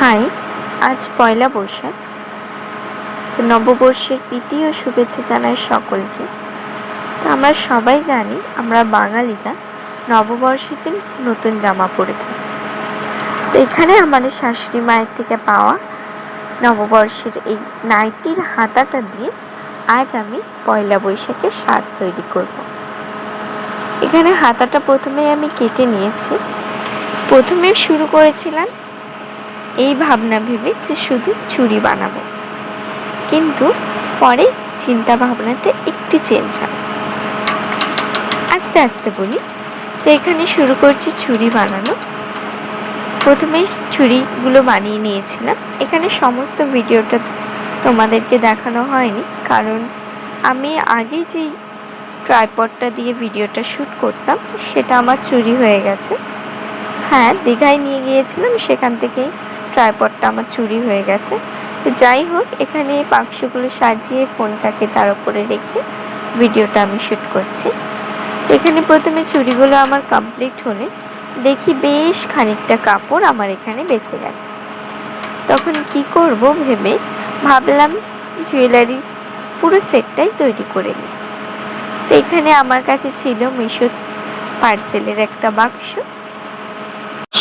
High, আজ পয়লা বৈশাখ। নববর্ষের প্রীতি ও শুভেচ্ছা জানাই সকলকে। তো আমরা সবাই জানি আমরা বাঙালিরা নববর্ষের দিন নতুন জামা পরে থাকি। তো এখানে আমাদের শাশুড়ি মায়ের থেকে পাওয়া নববর্ষের এই নাইটির হাতাটা দিয়ে আজ আমি পয়লা বৈশাখের সাজ তৈরি করব। এখানে হাতাটা প্রথমেই আমি কেটে নিয়েছি। প্রথমে শুরু করেছিলাম এই ভাবনা ভেবে যে শুধু চুড়ি বানাবো, কিন্তু পরে চিন্তা ভাবনাটা একটু চেঞ্জ হয়। আস্তে আস্তে বলি। তো এখানে শুরু করছি চুড়ি বানানো। প্রথমেই চুড়িগুলো বানিয়ে নিয়েছিলাম। এখানে সমস্ত ভিডিওটা তোমাদেরকে দেখানো হয়নি, কারণ আমি আগে যেই ট্রাইপডটা দিয়ে ভিডিওটা শ্যুট করতাম সেটা আমার চুরি হয়ে গেছে। হ্যাঁ, দীঘায় নিয়ে গিয়েছিলাম, সেখান থেকেই ট্রাইপডটা আমার চুরি হয়ে গেছে। তো যাই হোক, এখানে বাক্সগুলো সাজিয়ে ফোনটাকে তার উপরে রেখে ভিডিওটা আমি শ্যুট করছি। তো এখানে প্রথমে চুড়িগুলো আমার কমপ্লিট হলে দেখি বেশ খানিকটা কাপড় আমার এখানে বেঁচে গেছে। তখন কি করব ভেবে ভাবলাম জুয়েলারি পুরো সেটটাই তৈরি করে নিই। তো এখানে আমার কাছে ছিল মিশো পার্সেলের একটা বাক্স।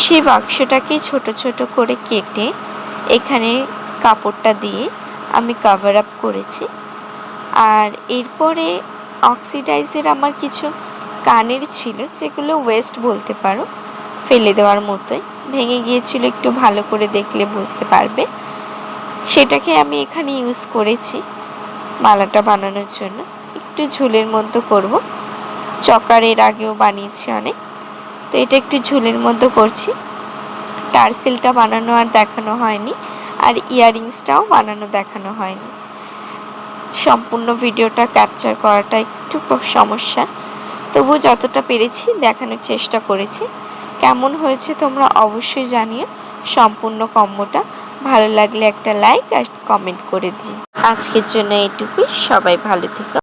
সেই বাক্সটাকে ছোট ছোট করে কেটে এখানে কাপড়টা দিয়ে আমি কভার আপ করেছি। আর এরপরে অক্সিডাইজের আমার কিছু কানের ছিল, যেগুলো ওয়েস্ট বলতে পারো, ফেলে দেওয়ার মতোই, ভেঙে গিয়েছিল, একটু ভালো করে দেখলে বুঝতে পারবে। সেটাকে আমি এখানে ইউজ করেছি মালাটা বানানোর জন্য। একটু ঝুলের মধ্যে করব, চকার এর আগেও বানিয়েছি অনেক। তো এটা একটু ঝুলের মধ্যে করছি। টার্সেলটা বানানো আর দেখানো হয়নি, আর ইয়াররিংসটাও বানানো দেখানো হয়নি। সম্পূর্ণ ভিডিওটা ক্যাপচার করাটা একটু সমস্যা, তবু যতটা পেরেছি দেখানোর চেষ্টা করেছি। কেমন হয়েছে তোমরা অবশ্যই জানিও। সম্পূর্ণ কম্বোটা ভালো লাগলে একটা লাইক আর কমেন্ট করে দিই। আজকের জন্য এটুকুই। সবাই ভালো থেকো।